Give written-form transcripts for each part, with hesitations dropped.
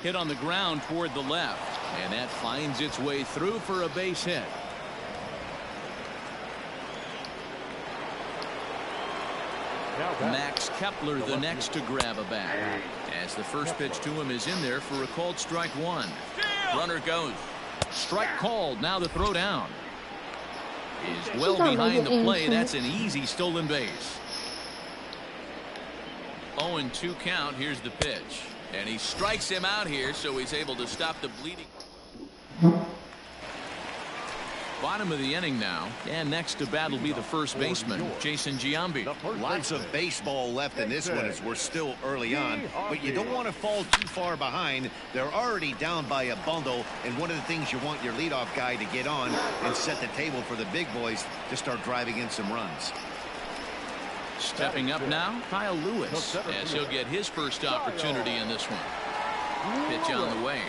Hit on the ground toward the left, and that finds its way through for a base hit. Max Kepler the next to grab a bat, as the first pitch to him is in there for a called strike one. Runner goes. Strike called. Now the throw down is well behind the play. That's an easy stolen base. 0-2 count. Here's the pitch, and he strikes him out here, so he's able to stop the bleeding. Bottom of the inning now, and next to bat will be the first baseman, Jason Giambi. Lots of baseball left in this one as we're still early on, but you don't want to fall too far behind. They're already down by a bundle, and one of the things you want your leadoff guy to get on and set the table for the big boys to start driving in some runs. Stepping up now, Kyle Lewis, as he'll get his first opportunity in this one. Pitch on the way.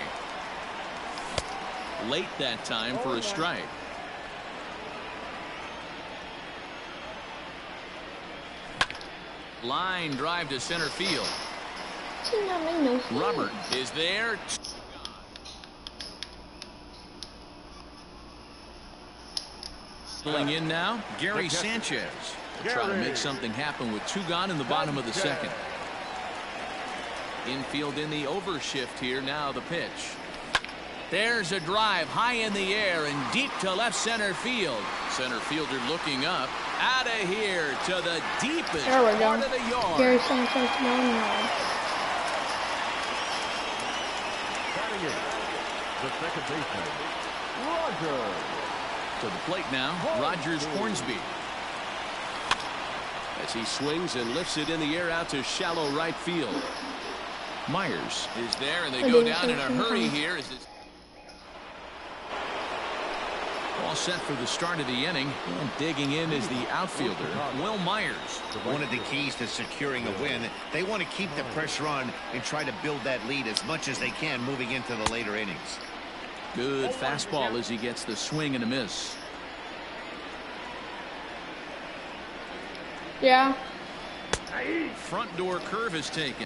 Late that time for a strike. Line drive to center field. Robert is there. Pulling in now, Gary Sanchez. Trying to make something happen with 2 gone in the bottom of the second. Infield in the overshift here. Now the pitch. There's a drive high in the air and deep to left center field. Center fielder looking up. Out of here to the deepest part of the yard. Gary Sanchez, the second baseman, Roger. To the plate now, Rogers Hornsby. As he swings and lifts it in the air out to shallow right field. Myers is there, and they go down in a hurry here. As it's all set for the start of the inning, and digging in is the outfielder, Will Myers. One of the keys to securing a win, they want to keep the pressure on and try to build that lead as much as they can moving into the later innings. Good fastball as he gets the swing and a miss. Yeah. Front door curve is taken.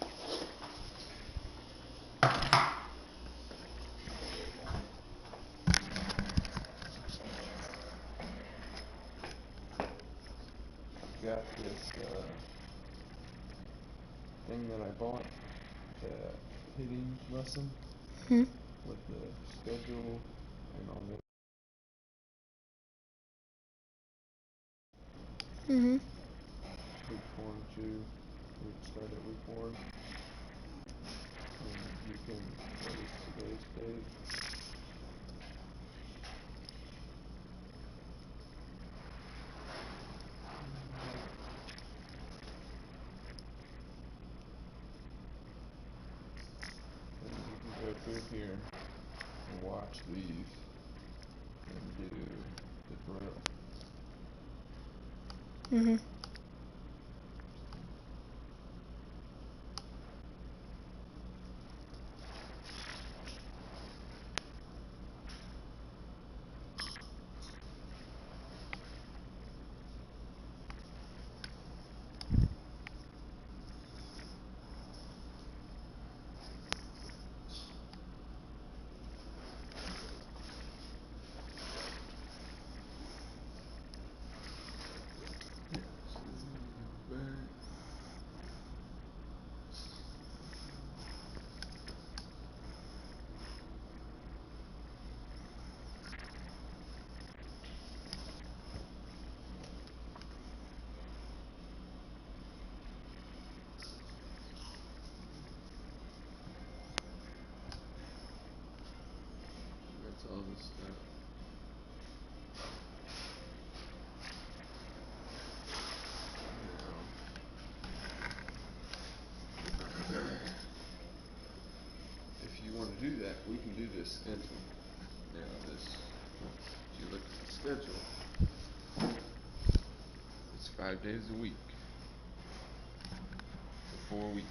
Got this thing that I bought, the hitting lesson with the schedule and all that. Week 1, 2, we start at week 1. And you can what is today's date? Go through here and watch these and do the drill. All this stuff. If you want to do that, we can do this schedule. Now, this, if you look at the schedule, it's 5 days a week for 4 weeks.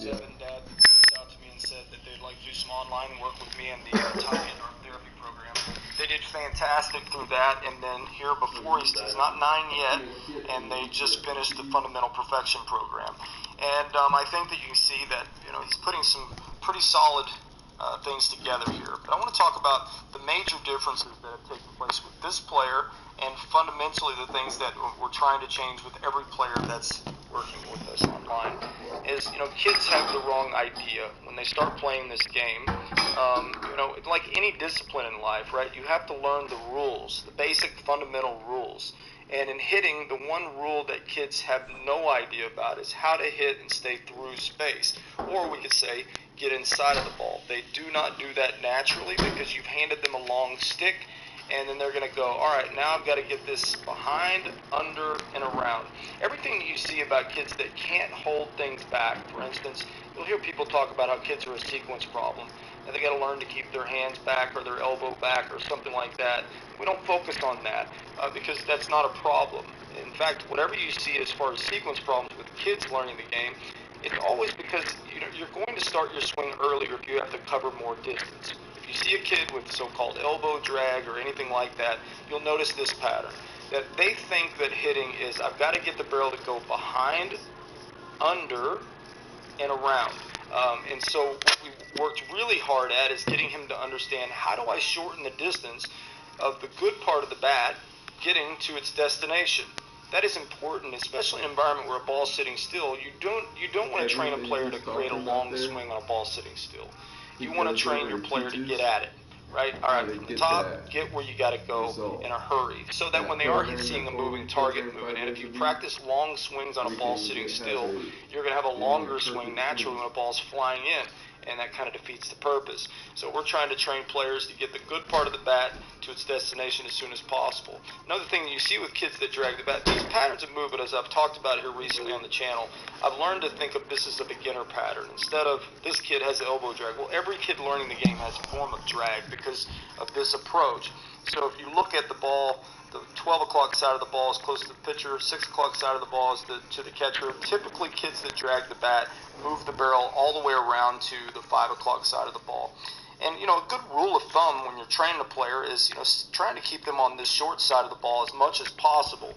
7 dad reached out to me and said that they'd like to do some online work with me and the top end art therapy program. They did fantastic through that, and then here before he's not 9 yet, and they just finished the fundamental perfection program. And I think that you can see that he's putting some pretty solid things together here. But I want to talk about the major differences that have taken place with this player and fundamentally the things that we're trying to change with every player that's working with us online. Is, kids have the wrong idea when they start playing this game. Like any discipline in life, right? You have to learn the rules, the basic fundamental rules. And in hitting, the one rule that kids have no idea about is how to hit and stay through space. Or we could say, get inside of the ball. They do not do that naturally because you've handed them a long stick, and then they're going to go, all right, now I've got to get this behind, under, and around. Everything that you see about kids that can't hold things back, for instance, you'll hear people talk about how kids are a sequence problem, and they got to learn to keep their hands back or their elbow back or something like that. We don't focus on that because that's not a problem. In fact, whatever you see as far as sequence problems with kids learning the game, it's always because you're going to start your swing earlier if you have to cover more distance. If you see a kid with so-called elbow drag or anything like that, you'll notice this pattern. That they think that hitting is, I've got to get the barrel to go behind, under, and around. And so what we worked really hard at is getting him to understand, how do I shorten the distance of the good part of the bat getting to its destination? That is important, especially in an environment where a ball's sitting still. You don't want to train a player to create a long swing on a ball sitting still. You want to train your player to get at it, right? All right, from the top, get where you got to go in a hurry, so that when they are seeing a moving target moving, and if you practice long swings on a ball sitting still, you're going to have a longer swing naturally when a ball's flying in. And that kind of defeats the purpose. So we're trying to train players to get the good part of the bat to its destination as soon as possible. Another thing that you see with kids that drag the bat, these patterns of movement, as I've talked about here recently on the channel, I've learned to think of this as a beginner pattern. Instead of this kid has elbow drag, well, every kid learning the game has a form of drag because of this approach. So if you look at the ball, the 12 o'clock side of the ball is close to the pitcher, 6 o'clock side of the ball is to the catcher. Typically, kids that drag the bat move the barrel all the way around to the 5 o'clock side of the ball. And, a good rule of thumb when you're training a player is, trying to keep them on this short side of the ball as much as possible.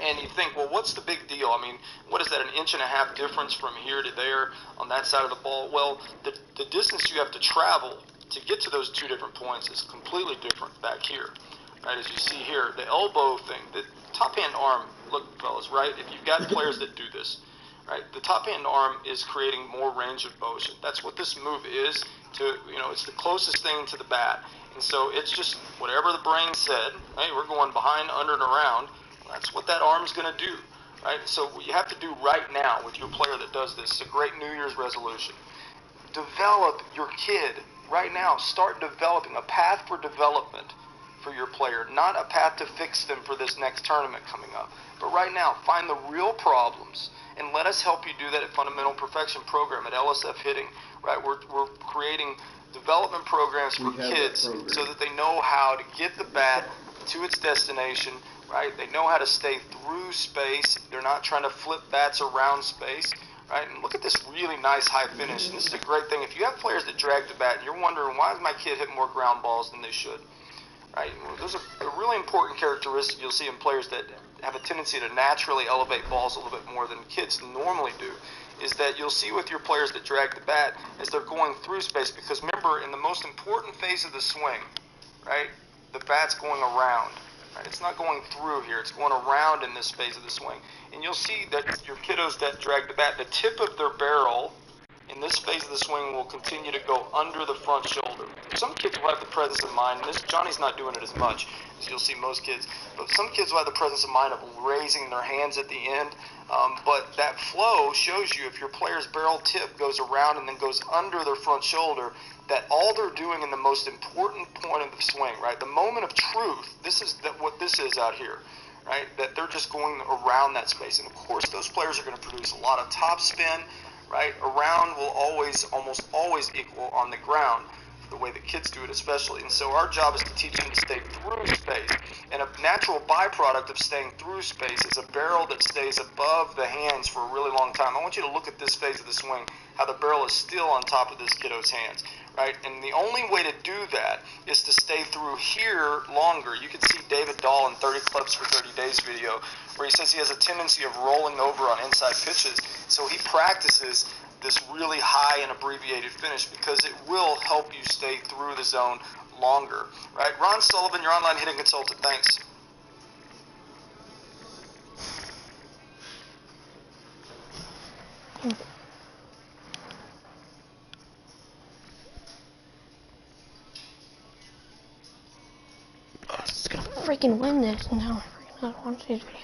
And you think, well, what's the big deal? I mean, what is that, an inch and a half difference from here to there on that side of the ball? Well, the distance you have to travel to get to those two different points is completely different back here. Right, as you see here, the elbow thing, the top hand arm, look, fellas, right? If you've got players that do this, right, the top hand arm is creating more range of motion. That's what this move is. It's the closest thing to the bat, and so it's just whatever the brain said. Hey, we're going behind, under, and around. That's what that arm's going to do, right? So what you have to do right now with your player that does this, it's a great New Year's resolution. Develop your kid right now. Start developing a path for development for your player, not a path to fix them for this next tournament coming up. But right now, find the real problems, and let us help you do that at Fundamental Perfection Program at LSF Hitting. Right, we're creating development programs for kids so that they know how to get the bat to its destination. Right, they know how to stay through space. They're not trying to flip bats around space. Right, and look at this really nice high finish. And this is a great thing. If you have players that drag the bat and you're wondering, why does my kid hit more ground balls than they should? Right, there's a really important characteristic you'll see in players that have a tendency to naturally elevate balls a little bit more than kids normally do, is that you'll see with your players that drag the bat as they're going through space, because remember, in the most important phase of the swing, right, the bat's going around. Right, it's not going through here, it's going around in this phase of the swing. And you'll see that your kiddos that drag the bat, the tip of their barrel in this phase of the swing will continue to go under the front shoulder. Some kids will have the presence of mind, and Johnny's not doing it as much as you'll see most kids, but some kids will have the presence of mind of raising their hands at the end. But that flow shows you if your player's barrel tip goes around and then goes under their front shoulder, that all they're doing in the most important point of the swing, right, the moment of truth, this is what this is out here. Right, that they're just going around that space. And of course, those players are going to produce a lot of top spin. Right, around will almost always equal on the ground. the way that kids do it especially. And so our job is to teach them to stay through space. And a natural byproduct of staying through space is a barrel that stays above the hands for a really long time. I want you to look at this phase of the swing, how the barrel is still on top of this kiddo's hands, right? And the only way to do that is to stay through here longer. You can see David Dahl in 30 Clubs for 30 Days video, where he says he has a tendency of rolling over on inside pitches. So he practices this really high and abbreviated finish because it will help you stay through the zone longer, right? Ron Sullivan, your online hitting consultant. Thanks. I'm just gonna freaking win this, and now I freaking not watch these videos.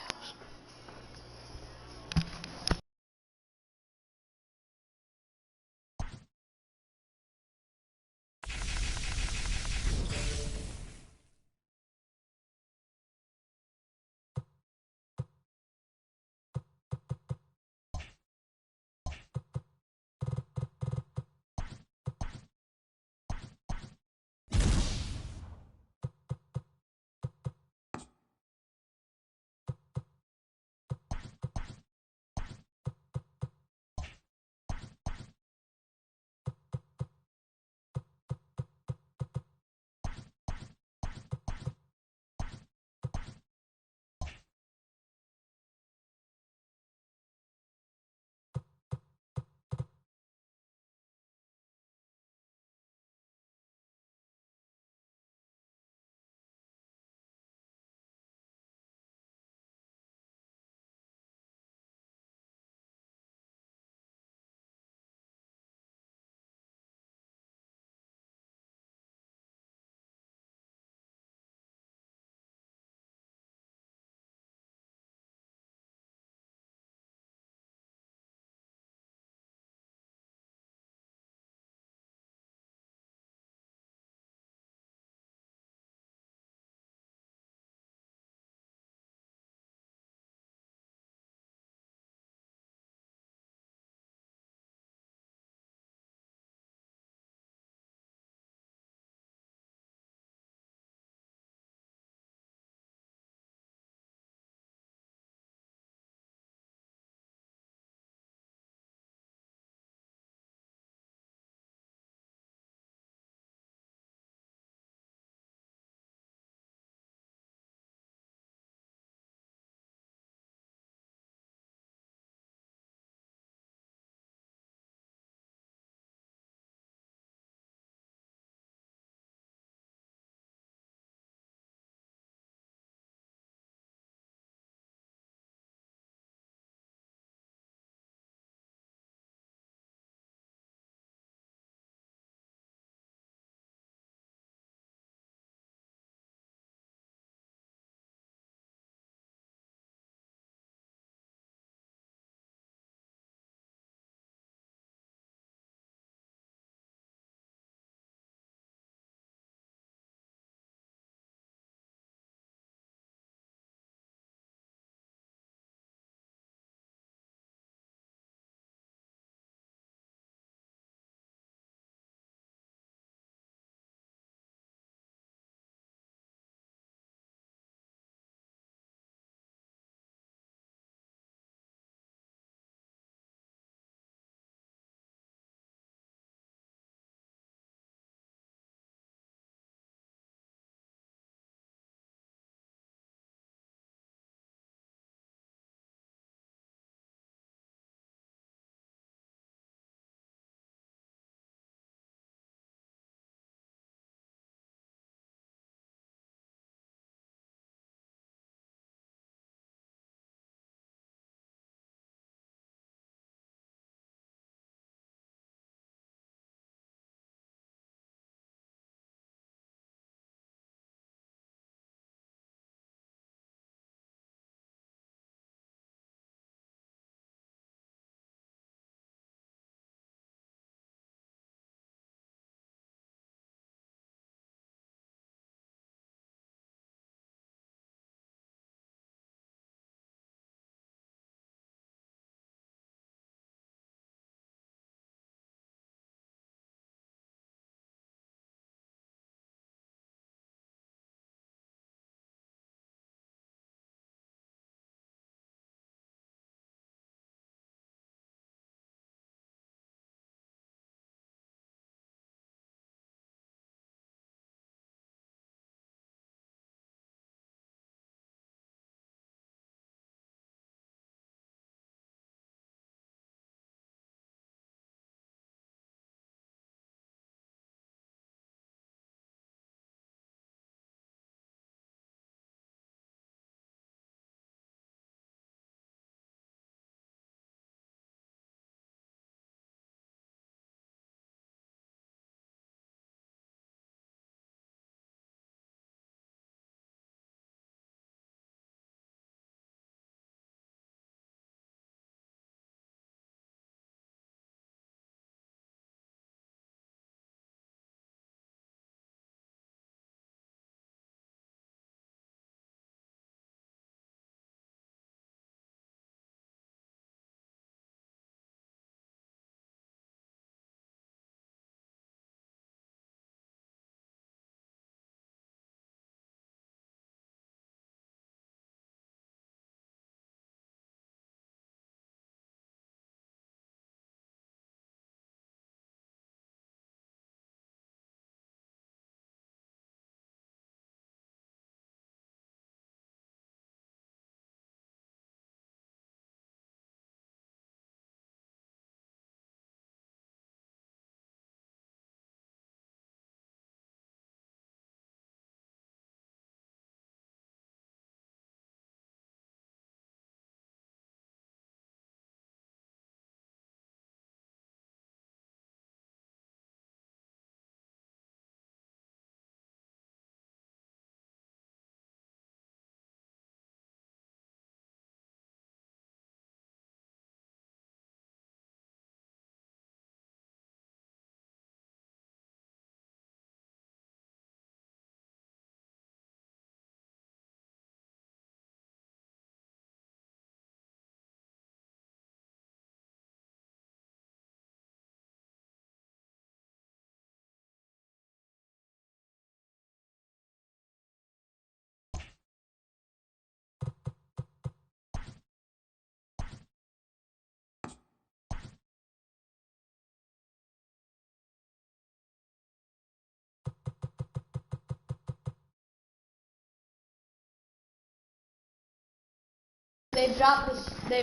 They dropped this. They.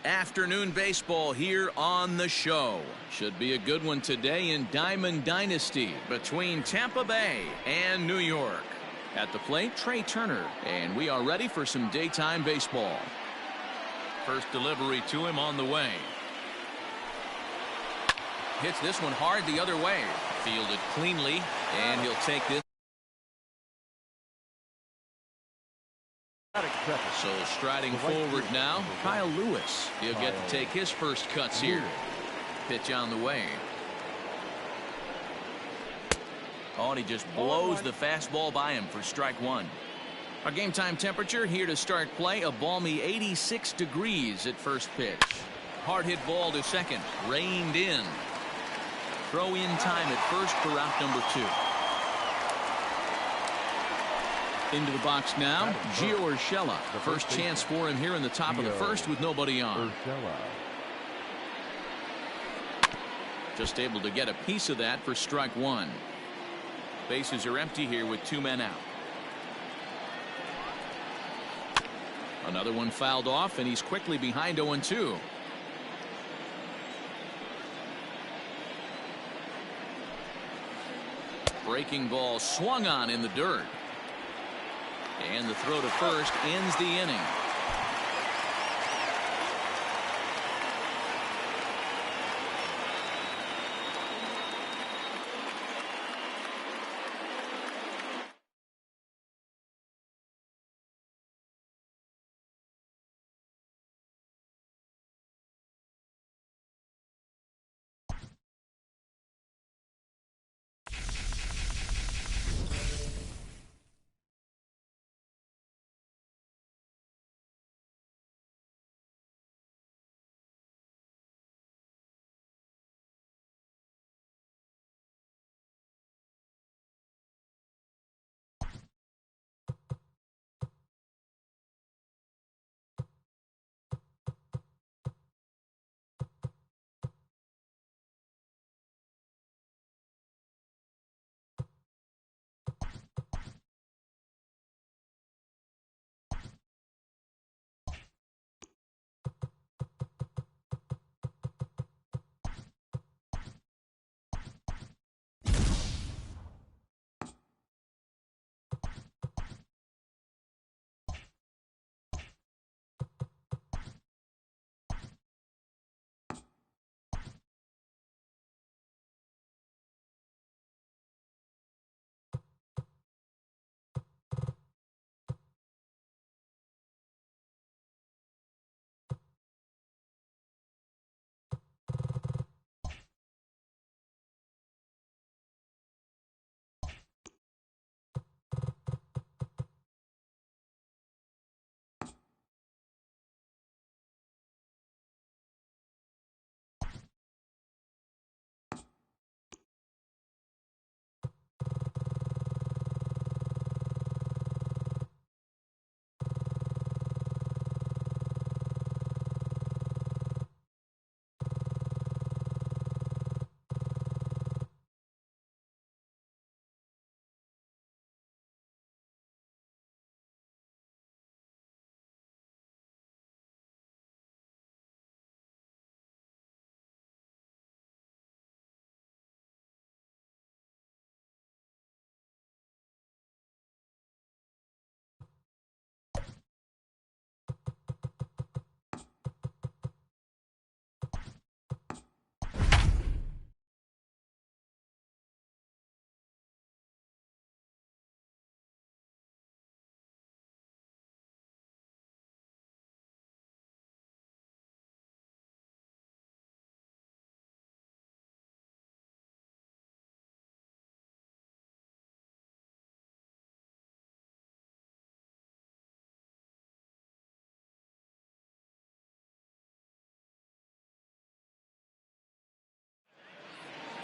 Afternoon baseball here on the show. Should be a good one today in Diamond Dynasty between Tampa Bay and New York. At the plate, Trey Turner, and we are ready for some daytime baseball. First delivery to him on the way. Hits this one hard the other way. Fielded cleanly, and he'll take this. So striding forward now, Kyle Lewis. He'll get to take his first cuts here. Pitch on the way. Oh, and he just blows the fastball by him for strike one. Our game time temperature here to start play, a balmy 86 degrees at first pitch. Hard hit ball to second, reined in. Throw in time at first for out number 2. Into the box now, Gio Urshela. First chance for him here in the top of the first with nobody on. Just able to get a piece of that for strike one. Bases are empty here with 2 men out. Another one fouled off, and he's quickly behind 0-2. Breaking ball swung on in the dirt. And the throw to first ends the inning.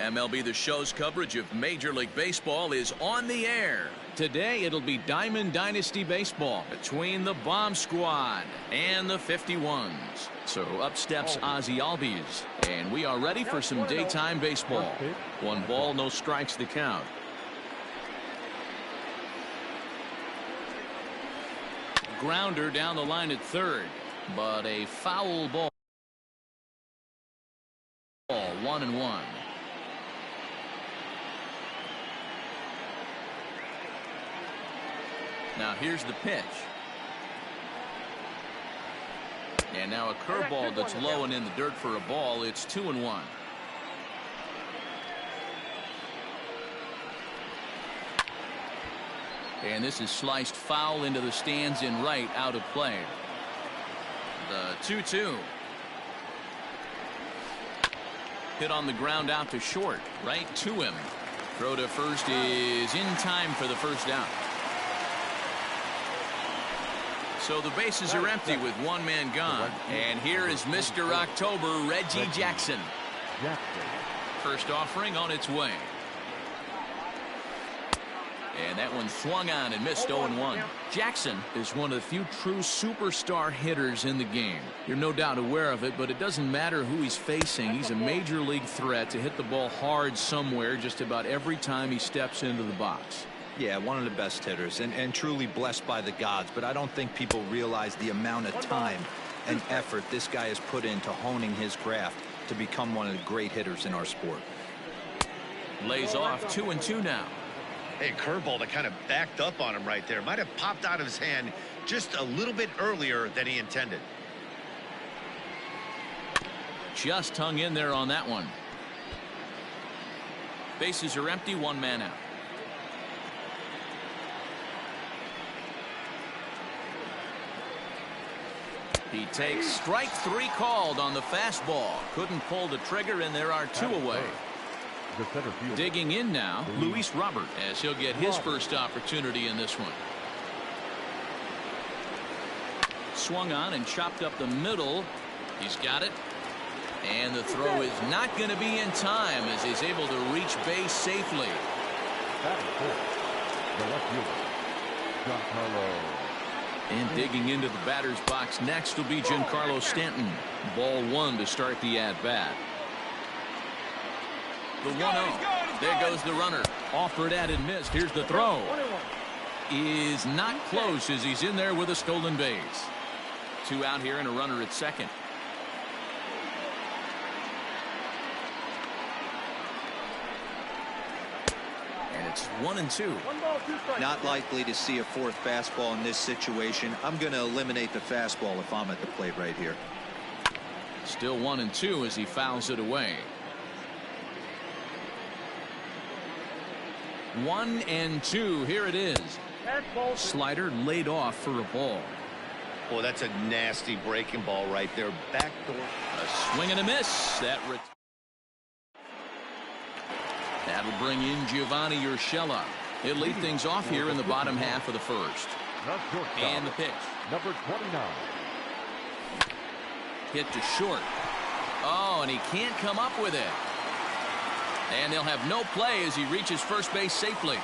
MLB The Show's coverage of Major League Baseball is on the air. Today it'll be Diamond Dynasty Baseball between the Bomb Squad and the 51s. So up steps Ozzie Albies, and we are ready for some daytime baseball. 1 ball, no strikes the count. Grounder down the line at third, but a foul ball. Ball 1-1. Now here's the pitch. And now a curveball that's low and in the dirt for a ball. It's 2-1. And this is sliced foul into the stands in right, out of play. The 2-2. Hit on the ground out to short, right to him. Throw to first is in time for the first out. So the bases are empty with one man gone. And here is Mr. October, Reggie Jackson. First offering on its way. And that one swung on and missed 0-1. Jackson is one of the few true superstar hitters in the game. You're no doubt aware of it, but it doesn't matter who he's facing. He's a major league threat to hit the ball hard somewhere just about every time he steps into the box. Yeah, one of the best hitters and truly blessed by the gods, but I don't think people realize the amount of time and effort this guy has put into honing his craft to become one of the great hitters in our sport. Lays off 2-2 now. Hey, curveball that kind of backed up on him right there. Might have popped out of his hand just a little bit earlier than he intended. Just hung in there on that one. Bases are empty, one man out. He takes strike three called on the fastball. Couldn't pull the trigger, and there are two away. Digging in now, Luis Robert, as he'll get his first opportunity in this one. Swung on and chopped up the middle. He's got it. And the throw is not going to be in time as he's able to reach base safely. And digging into the batter's box next will be Giancarlo Stanton. Ball one to start the at-bat. The 1-0. There goes the runner. Offered at and missed. Here's the throw. Is not close as he's in there with a stolen base. Two out here and a runner at second. And it's 1-2. Not likely to see a fourth fastball in this situation. I'm going to eliminate the fastball if I'm at the plate right here. Still 1-2 as he fouls it away. 1-2. Here it is. Slider laid off for a ball. Boy, that's a nasty breaking ball right there. Backdoor. A swing and a miss. That'll bring in Giovanni Urshela. He'll lead things off here in the bottom half of the first. And the pitch. Number 29. Hit to short. Oh, and he can't come up with it. And they'll have no play as he reaches first base safely.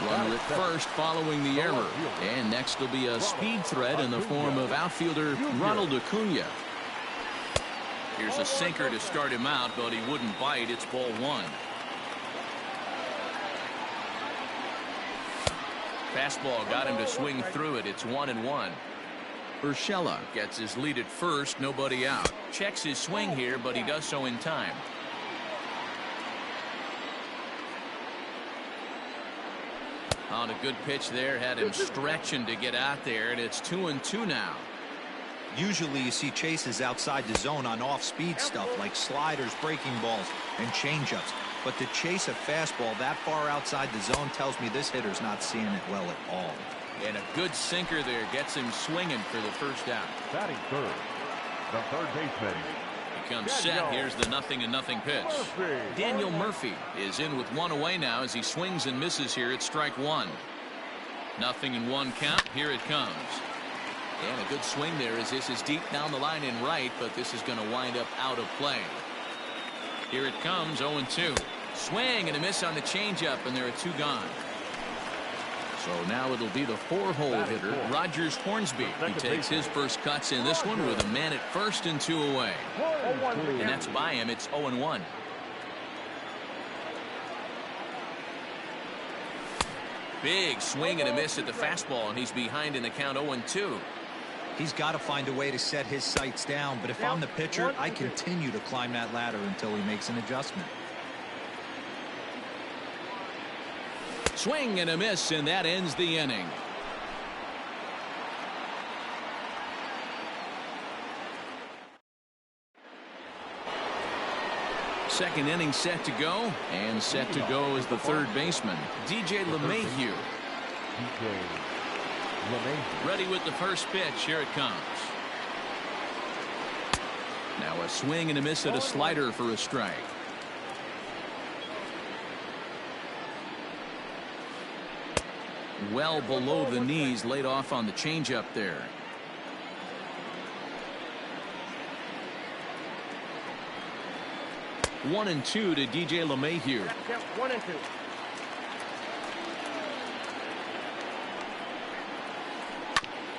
Runner at first following the error. And next will be a speed threat in the form of outfielder Ronald Acuna. Here's a sinker to start him out, but he wouldn't bite. It's ball one. Fastball got him to swing through it. It's 1-1. Urshela gets his lead at first, nobody out. Checks his swing here, but he does so in time. On a good pitch there, had him stretching to get out there, and it's 2-2 now. Usually you see chases outside the zone on off-speed stuff like sliders, breaking balls, and changeups. But to chase a fastball that far outside the zone tells me this hitter's not seeing it well at all. And a good sinker there gets him swinging for the first out. Batting third, the third baseman. He comes set. Here's the 0-0 pitch. Daniel Murphy is in with one away now as he swings and misses here at strike one. 0-1 count. Here it comes. And a good swing there as this is deep down the line in right, but this is going to wind up out of play. Here it comes, 0-2. Swing and a miss on the changeup, and there are two gone. So now it'll be the four-hole hitter, Rogers Hornsby. He takes his first cuts in this one with a man at first and two away. And that's by him. It's 0-1. Big swing and a miss at the fastball, and he's behind in the count 0-2. He's got to find a way to set his sights down, but if I'm the pitcher, I continue to climb that ladder until he makes an adjustment. Swing and a miss, and that ends the inning. Second inning set to go, and set to go is the third baseman, DJ LeMahieu. Ready with the first pitch. Here it comes. Now a swing and a miss at a slider for a strike. Well below the knees, laid off on the changeup there. One and two to DJ LeMahieu. 1 and 2.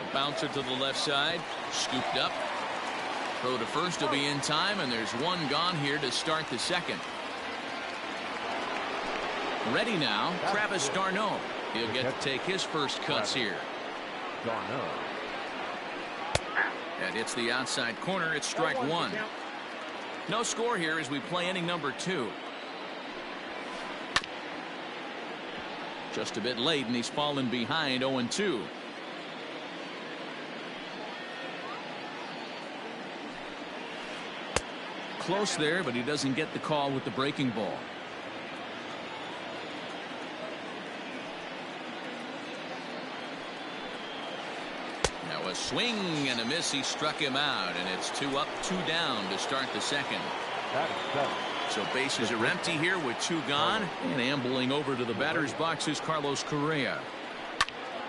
A bouncer to the left side, scooped up. Throw to first will be in time, and there's one gone here to start the second. Ready now, Travis d'Arnaud. He'll get to take his first cuts here. That hits the outside corner. It's strike one. No score here as we play inning number 2. Just a bit late, and he's fallen behind 0-2. Close there, but he doesn't get the call with the breaking ball. Now a swing and a miss. He struck him out, and it's 2 up, 2 down to start the second. So bases are empty here with 2 gone, and ambling over to the batter's box is Carlos Correa.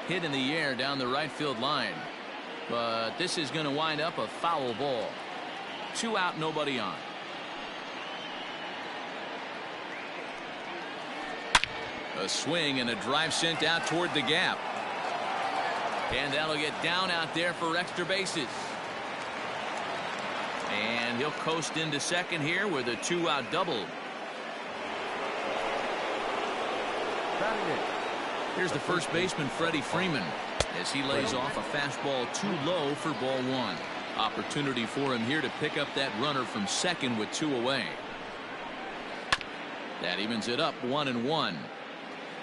Hit in the air down the right field line, but this is going to wind up a foul ball. 2 out, nobody on. A swing and a drive sent out toward the gap. And that'll get down out there for extra bases. And he'll coast into second here with a 2-out double. Here's the first baseman, Freddie Freeman, as he lays off a fastball too low for ball 1. Opportunity for him here to pick up that runner from second with 2 away. That evens it up 1-1.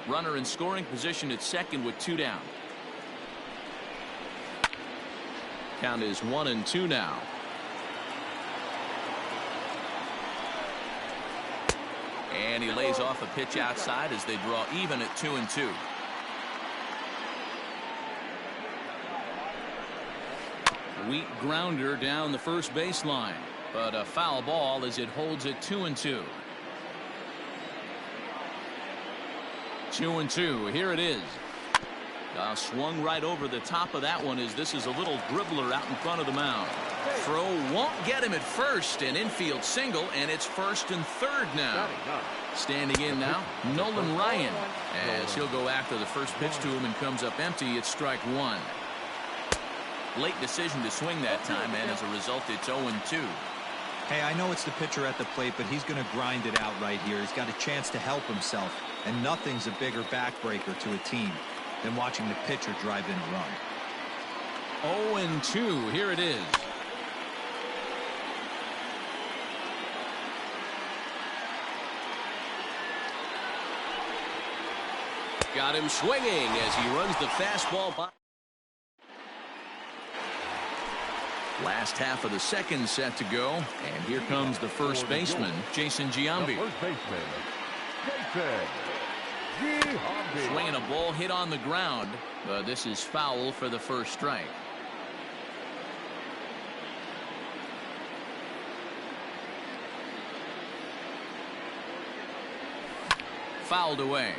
Runner in scoring position at second with 2 down. Count is 1-2 now. And he lays off a pitch outside as they draw even at 2-2. Weak grounder down the first baseline, but a foul ball as it holds at 2-2. 2-2. Here it is. Swung right over the top of that one as this is a little dribbler out in front of the mound. Throw won't get him at first, an infield single, and it's first and third now. Standing in now, Nolan Ryan, as he'll go after the first pitch to him and comes up empty. It's strike 1. Late decision to swing that time, and as a result, it's 0-2. Hey, I know it's the pitcher at the plate, but he's going to grind it out right here. He's got a chance to help himself, and nothing's a bigger backbreaker to a team than watching the pitcher drive in a run. 0-2. Here it is. Got him swinging as he runs the fastball by. Last half of the second set to go, and here comes the first baseman, Jason Giambi. Swinging a ball hit on the ground, but this is foul for the first strike. Fouled away.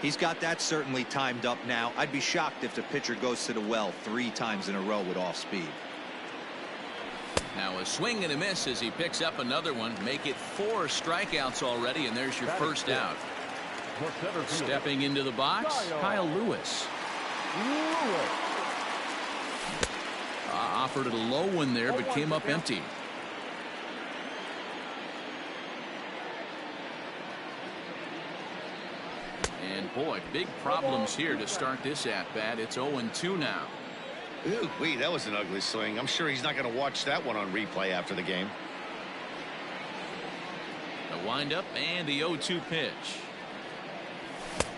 He's got that certainly timed up now. I'd be shocked if the pitcher goes to the well 3 times in a row with off speed. Now a swing and a miss as he picks up another one. Make it 4 strikeouts already, and there's your first out. Stepping into the box, Kyle Lewis. Offered it a low one there, but came up empty. And boy, big problems here to start this at bat. It's 0-2 now. Ooh, wait, that was an ugly swing. I'm sure he's not going to watch that one on replay after the game. The windup and the 0-2 pitch.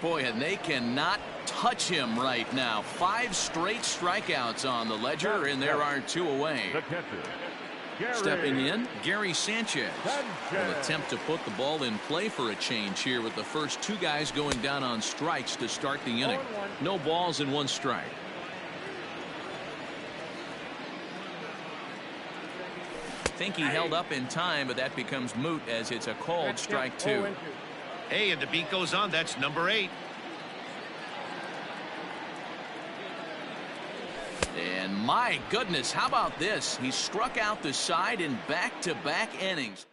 Boy, and they cannot touch him right now. 5 straight strikeouts on the ledger, and there are 2 away. The catcher, Gary Stepping in, Gary Sanchez will attempt to put the ball in play for a change here with the first 2 guys going down on strikes to start the inning. No balls and 1 strike. I think he held up in time, but that becomes moot as it's a called strike 2. Hey, and the beat goes on. That's number 8. And my goodness, how about this? He struck out the side in back-to-back innings.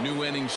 New innings.